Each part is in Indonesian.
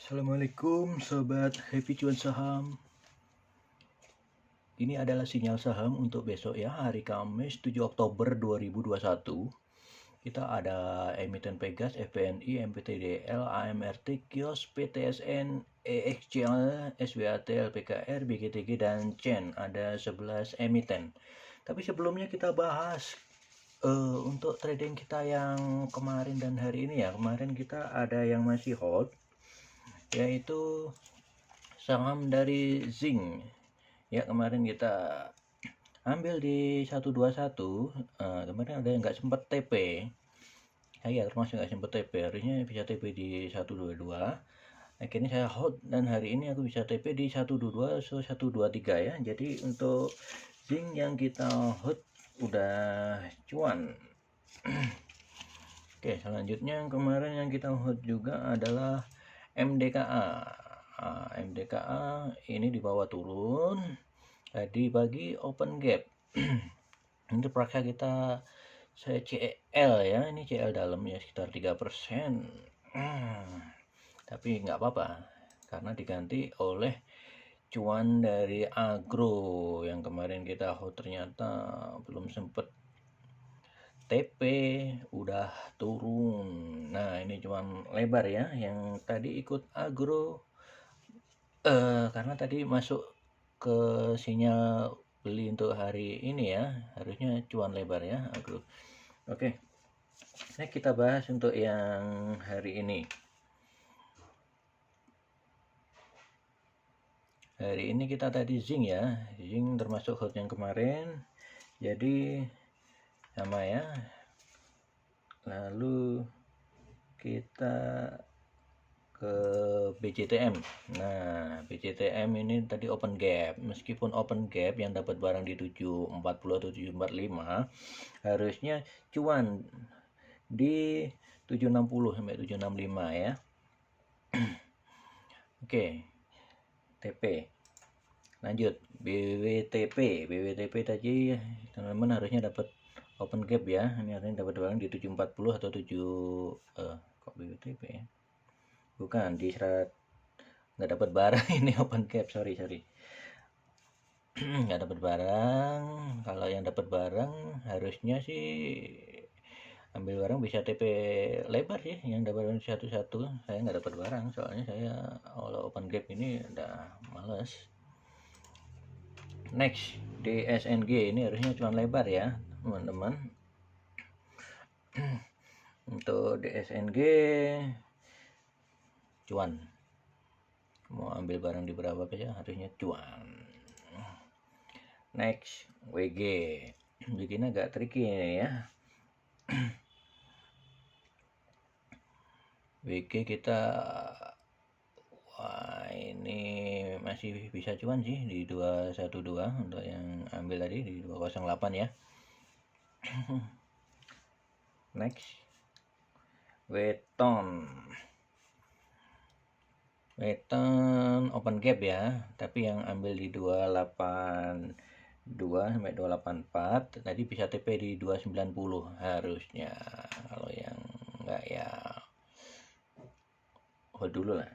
Assalamualaikum sobat Happy Cuan Saham. Ini adalah sinyal saham untuk besok ya, hari Kamis 7 Oktober 2021. Kita ada emiten Pegas, FPNI, MPTDL, AMRT, Kios, PTSN, EXCL, SWAT, LPKR, BGTG, dan CEN. Ada 11 emiten. Tapi sebelumnya kita bahas untuk trading kita yang kemarin dan hari ini ya. Kemarin kita ada yang masih hold, yaitu saham dari Zinc ya. Kemarin kita ambil di 121. Kemarin ada yang nggak sempat TP, saya termasuk nggak sempat TP, harusnya bisa TP di 122. Akhirnya saya hold dan hari ini aku bisa TP di 122 so 123 ya. Jadi untuk Zinc yang kita hold udah cuan. Oke, selanjutnya yang kemarin yang kita hold juga adalah MDKA. MDKA ini di bawah turun, tadi pagi open gap. Ini praksa kita saya CL ya, ini CL dalam ya sekitar 3%. Tapi nggak apa-apa karena diganti oleh cuan dari agro yang kemarin kita hold, ternyata belum sempet TP udah turun. Nah ini cuman lebar ya, yang tadi ikut agro karena tadi masuk ke sinyal beli untuk hari ini ya, harusnya cuan lebar ya agro. Oke, nah kita bahas untuk yang hari ini. Hari ini kita tadi Zinc ya, Zinc termasuk hold yang kemarin, jadi sama ya. Lalu kita ke BCTM. Nah, BCTM ini tadi open gap. Meskipun open gap yang dapat barang di 740 atau 745, harusnya cuan di 760 sampai 765 ya. Oke. TP. Lanjut BWTP. BWTP tadi teman-teman harusnya dapat open gap ya. Ini harusnya dapat barang di 740 atau 7 kok BWTP ya? Bukan, di serat nggak dapat barang. Ini open gap, sorry nggak dapat barang. Kalau yang dapat barang harusnya sih ambil barang bisa TP lebar sih, yang dapat barang satu-satu. Saya nggak dapat barang soalnya saya kalau open gap ini udah males. Next DSNG, ini harusnya cuman lebar ya teman-teman. Untuk DSNG cuan, mau ambil barang di berapa aja harusnya cuan. Next WG, begini agak tricky ini ya. WG kita wah ini masih bisa cuan sih di 212 untuk yang ambil tadi di 208 ya. Next Weton open gap ya, tapi yang ambil di 282 sampai 284 tadi bisa TP di 290 harusnya. Kalau yang enggak ya hold dulu lah.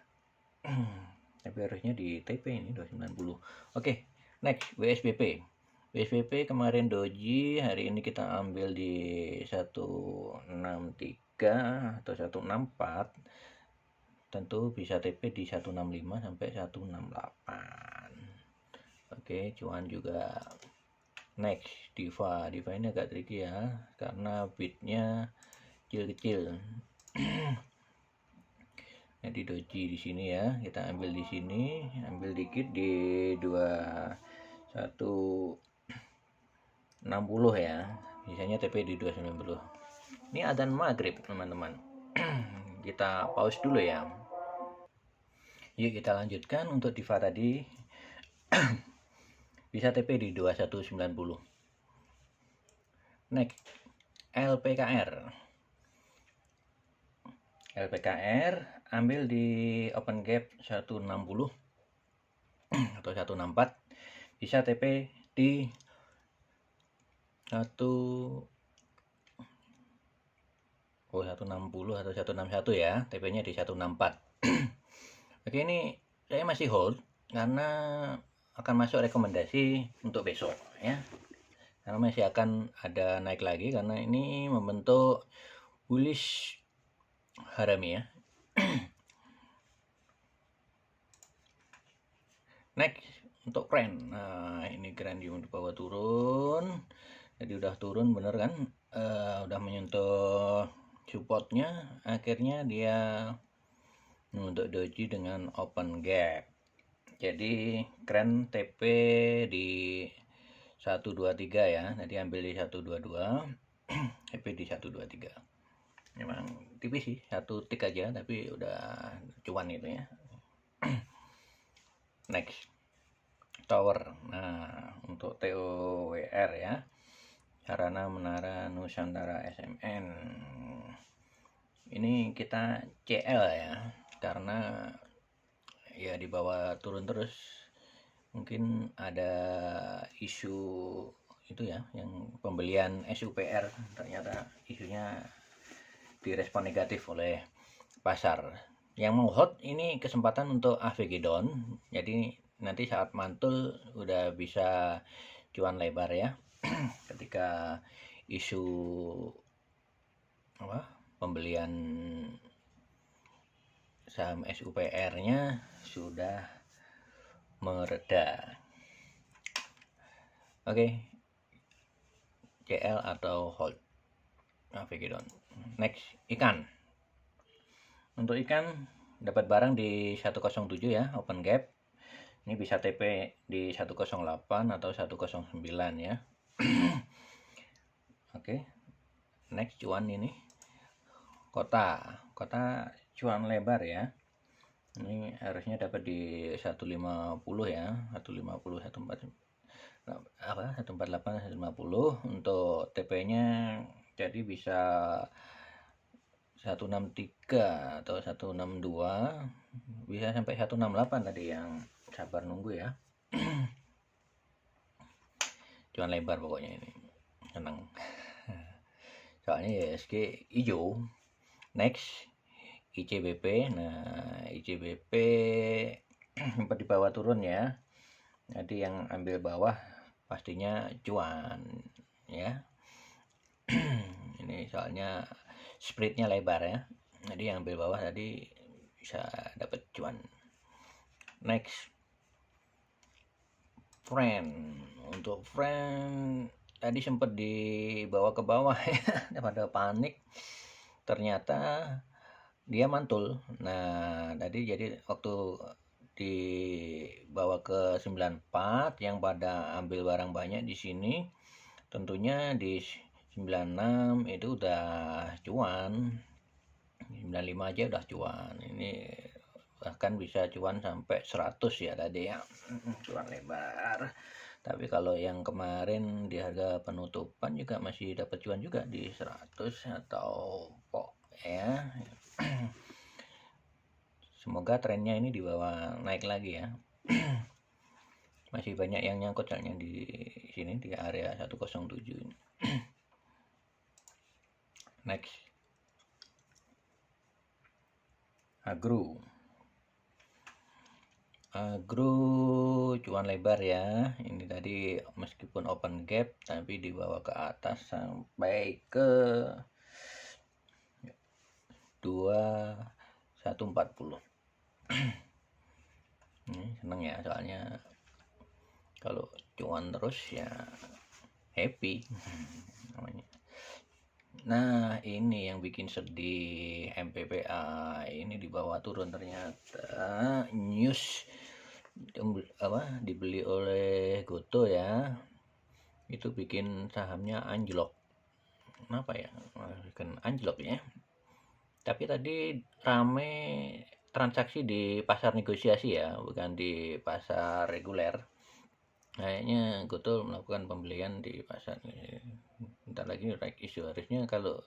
Tapi harusnya di TP ini 290. Oke, next WSBP. WSBP kemarin doji, hari ini kita ambil di 163 atau 164. Tentu bisa TP di 165 sampai 168. Oke, cuan juga. Next Diva ini agak tricky ya karena bidnya kecil-kecil. Jadi doji di sini ya, kita ambil di sini, ambil dikit di 2160 ya, biasanya TP di 290. Ini adzan maghrib teman-teman. Kita pause dulu ya. Yuk kita lanjutkan. Untuk Diva tadi bisa TP di 2190. Next LPKR ambil di open gap 160 atau 164, bisa TP di 160 atau 161 ya, TP nya di 164. Oke, ini saya masih hold karena akan masuk rekomendasi untuk besok ya. Karena masih akan ada naik lagi karena ini membentuk bullish harami ya. Next untuk trend. Nah, ini Grandium di bawah turun. Jadi udah turun bener kan? Udah menyentuh supportnya. Akhirnya dia untuk doji dengan open gap. Jadi keren TP di 123 ya. Jadi ambil di 122. TP di 123. Memang tipis sih, satu tik aja tapi udah cuan itu ya. Next tower. Nah, untuk TOWR ya. Sarana Menara Nusantara SMN. Ini kita CL ya. Karena ya di bawah turun terus. Mungkin ada isu itu ya, yang pembelian SUPR, ternyata isunya direspon negatif oleh pasar. Yang mau hot ini kesempatan untuk AVG down, jadi nanti saat mantul udah bisa cuan lebar ya. Ketika isu pembelian saham SUPR-nya sudah mereda. Oke, CL atau hold AVG down. Next, ikan. Untuk ikan dapat barang di 107 ya, open gap. Ini bisa TP di 108 atau 109 ya. Oke. Next cuan ini. Kota cuan lebar ya. Ini harusnya dapat di 150 ya, 150 140 148 150 untuk TP-nya, jadi bisa 163 atau 162, bisa sampai 168 tadi yang sabar nunggu ya. Cuan lebar pokoknya ini, senang. Soalnya ISG hijau. Next ICBP. Nah, ICBP sempat di bawah turun ya. Jadi yang ambil bawah pastinya cuan ya. Ini soalnya spreadnya lebar ya. Jadi yang ambil bawah tadi bisa dapat cuan. Next, friend. Untuk friend tadi sempat dibawa ke bawah ya. Pada panik. Ternyata dia mantul. Nah, tadi jadi waktu dibawa ke 94 yang pada ambil barang banyak di sini, tentunya di 96 itu udah cuan. 95 aja udah cuan. Ini bahkan bisa cuan sampai 100 ya tadi ya. Cuan lebar. Tapi kalau yang kemarin di harga penutupan juga masih dapat cuan juga di 100 atau pok ya. Semoga trennya ini dibawa naik lagi ya. Masih banyak yang nyangkut soalnya di sini di area 107 ini. Next, agro cuan lebar ya. Ini tadi meskipun open gap tapi dibawa ke atas sampai ke 2140. Ini seneng ya, soalnya kalau cuan terus ya happy namanya. Nah, ini yang bikin sedih, MPPA ini dibawa turun ternyata. News dibeli oleh Goto ya. Itu bikin sahamnya anjlok. Kenapa ya? Kan anjlok ya. Tapi tadi rame transaksi di pasar negosiasi ya, bukan di pasar reguler. Kayaknya Goto melakukan pembelian di pasar. Bentar lagi reg issue, harusnya kalau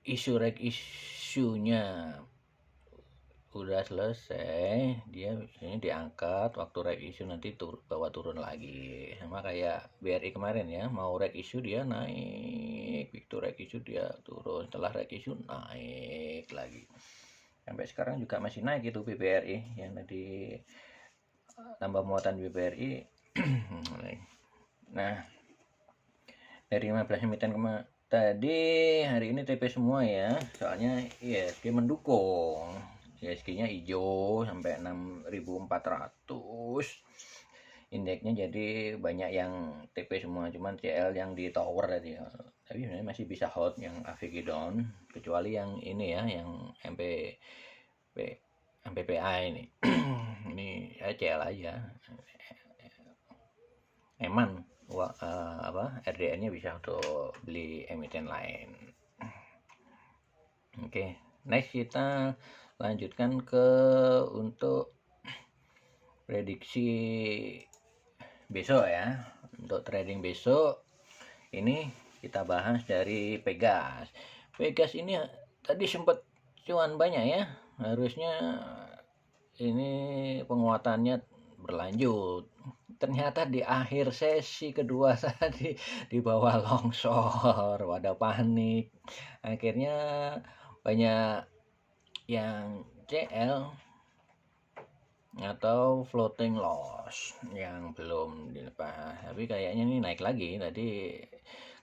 isu reg isunya udah selesai, dia biasanya diangkat, waktu reg issue nanti bawa turun lagi. Sama kayak BRI kemarin ya, mau reg issue dia naik, begitu reg issue dia turun, setelah reg issue naik lagi. sampai sekarang juga masih naik itu BBRI yang tadi, tambah muatan BBRI. Nah, dari 15 emiten tadi, hari ini TP semua ya, soalnya ISG mendukung. ISG-nya hijau sampai 6.400. Indeksnya jadi banyak yang TP semua, cuman CL yang di tower tadi. Tapi sebenarnya masih bisa hold yang AVG down, kecuali yang ini ya, yang MPPA ini. Ini ya CL aja. Eman RDN-nya bisa untuk beli emiten lain. Oke, next kita lanjutkan ke untuk prediksi besok ya. Untuk trading besok ini kita bahas dari Pegas. Pegas ini tadi sempat cuan banyak ya. Harusnya ini penguatannya berlanjut. Ternyata di akhir sesi kedua tadi di bawah longsor, pada panik. Akhirnya banyak yang CL atau floating loss yang belum dilepas. Tapi kayaknya ini naik lagi. Tadi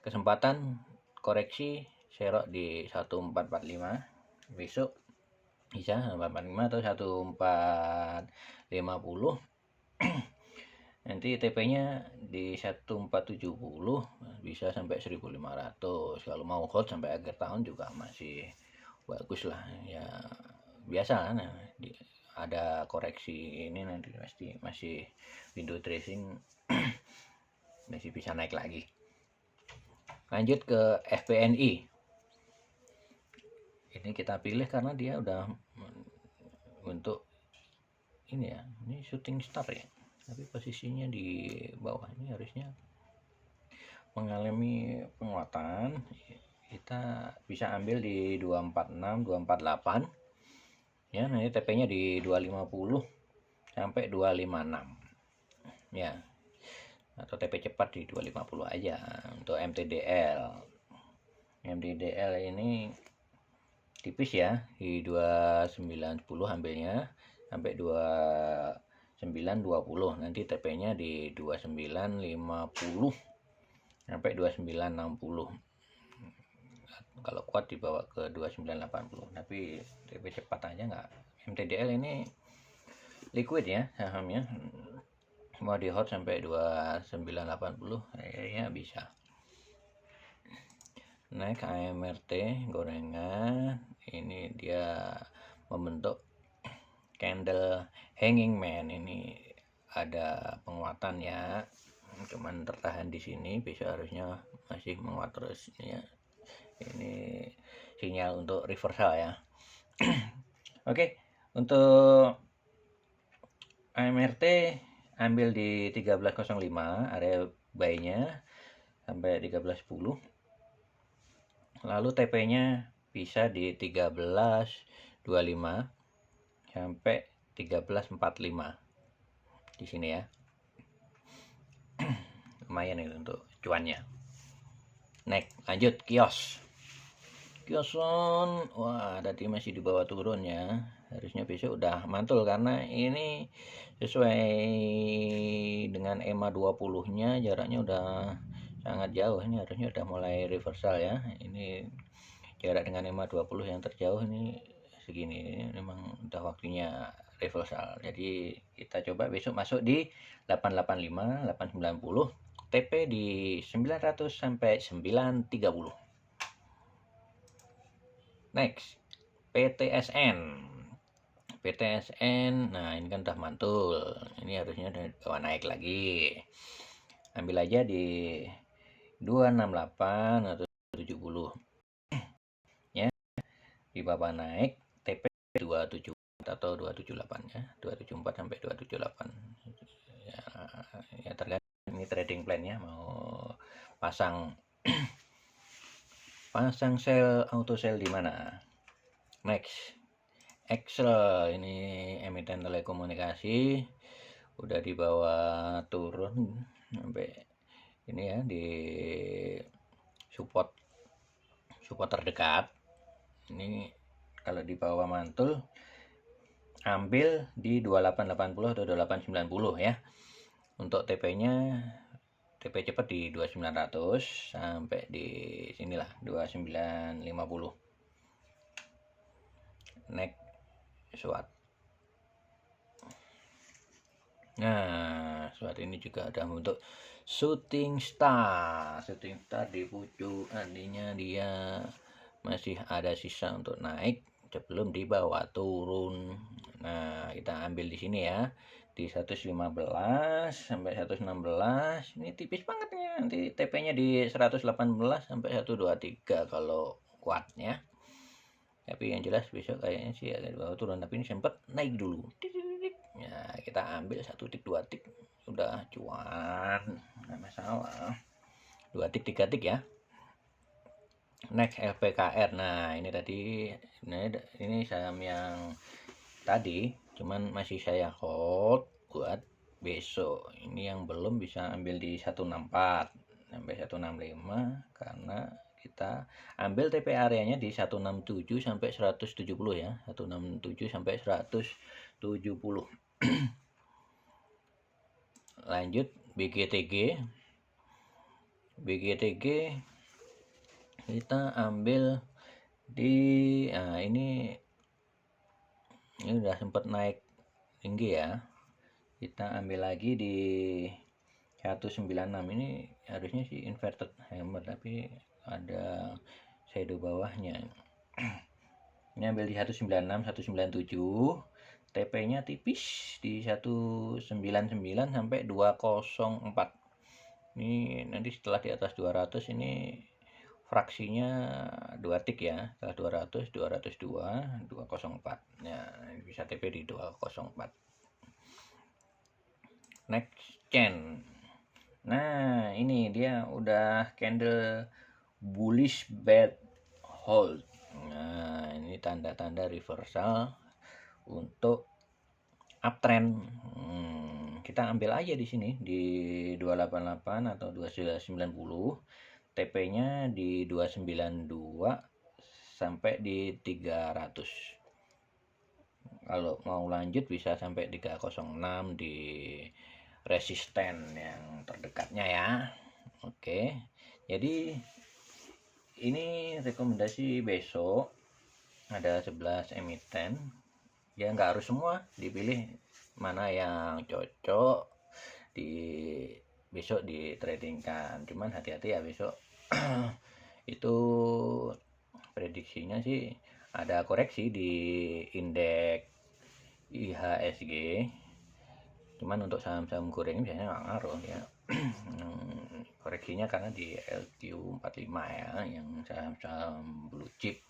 kesempatan koreksi serok di 1445. Besok bisa 445 atau 1450. Nanti TP-nya di 1470 bisa sampai 1500. Kalau mau hold sampai akhir tahun juga masih bagus lah ya. Biasa kan, ada koreksi ini nanti pasti masih window dressing masih bisa naik lagi. Lanjut ke FPNI. Ini kita pilih karena dia udah untuk ini ya, ini shooting star ya, tapi posisinya di bawah ini harusnya mengalami penguatan. Kita bisa ambil di 246 248 ya. Nanti TP-nya di 250 sampai 256 ya, atau TP cepat di 250 aja. Untuk MTDL ini tipis ya, di 2910 ambilnya sampai 2920. Nanti TP-nya di 2950 sampai 2960. Kalau kuat dibawa ke 2980, tapi TP cepat aja nggak. MTDL ini liquid ya sahamnya, mau di hot sampai 2980 kayaknya bisa. Naik AMRT gorengan, ini dia membentuk candle hanging man. Ini ada penguatan ya, cuman tertahan di sini. Besok harusnya masih menguat terus ya. Ini sinyal untuk reversal ya. Oke, untuk AMRT ambil di 1305 area buy-nya sampai 1310. Lalu TP-nya bisa di 1325 sampai 1345 di sini ya. Lumayan itu untuk cuannya. Next, lanjut kios. Kioson, wah tadi masih di bawah turun ya. Harusnya besok udah mantul karena ini sesuai dengan EMA 20-nya jaraknya udah sangat jauh. Ini harusnya udah mulai reversal ya. Ini jarak dengan EMA 20 yang terjauh ini segini. Ini memang udah waktunya reversal. Jadi kita coba besok masuk di 885, 890, TP di 900 sampai 930. Next, PTSN. Nah ini kan udah mantul. Ini harusnya udah naik lagi. Ambil aja di 268 atau 70 ya. Di bawah naik TP 274 atau 278 ya. 274 sampai 278 ya, tergantung ini trading plan ya, mau pasang sell auto sell di mana. Next, Excel, ini emiten telekomunikasi udah di bawah turun sampai ini ya, di support terdekat. Ini Kalau di bawah mantul ambil di 2880 atau 2890 ya. Untuk TP-nya TP cepat di 2900 sampai di sinilah 2950. Next SWAT. Nah, SWAT ini juga ada untuk shooting star. Shooting star di pucuk, artinya dia masih ada sisa untuk naik sebelum dibawa turun. Nah, kita ambil di sini ya, di 115 sampai 116. Ini tipis banget ya, nanti TP-nya di 118 sampai 123 kalau kuatnya. Tapi yang jelas besok kayaknya sih ada dibawa turun, tapi ini sempat naik dulu. Ya, kita ambil 1 tik 2 tik udah cuan, nggak masalah. 2 tik 3 tik ya. Next LPKR. Nah, ini tadi ini saham yang tadi cuman masih saya hold buat besok. Ini yang belum bisa ambil di 164 sampai 165 karena kita ambil TP areanya di 167 sampai 170 ya. 167 sampai 170. Lanjut BGTG. BGTG kita ambil di ini udah sempat naik tinggi ya. Kita ambil lagi di 196. Ini harusnya sih inverted hammer tapi ada shadow bawahnya. Ini ambil di 196 197. TP-nya tipis di 199 sampai 204. Ini nanti setelah di atas 200 ini fraksinya 2 tik ya. Setelah 200 202 204. Nah, bisa TP di 204. Next chain. Nah, ini dia udah candle bullish bad hold. Nah, ini tanda-tanda reversal untuk uptrend. Kita ambil aja di sini di 288 atau 290. TP-nya di 292 sampai di 300. Kalau mau lanjut bisa sampai 306 di resisten yang terdekatnya ya. Oke. Jadi ini rekomendasi besok ada 11 emiten. Ya nggak harus semua, dipilih mana yang cocok di besok ditradingkan. Cuman hati-hati ya besok. Itu prediksinya sih ada koreksi di indeks IHSG. Cuman untuk saham-saham goreng biasanya nggak ngaruh ya. Koreksinya karena di LQ45 ya, yang saham-saham blue chip.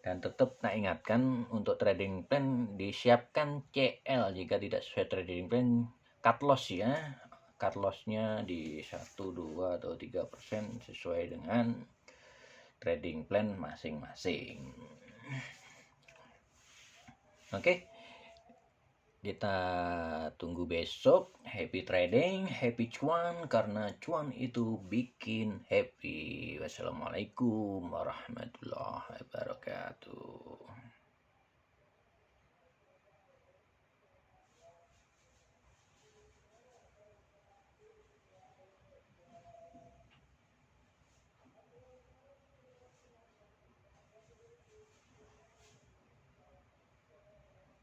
Dan tetap nak ingatkan untuk trading plan disiapkan CL jika tidak sesuai trading plan, cut loss ya. Cut lossnya di 1, 2 atau 3% sesuai dengan trading plan masing-masing. Oke. Kita tunggu besok. Happy trading, happy cuan, karena cuan itu bikin happy. Wassalamualaikum warahmatullahi wabarakatuh.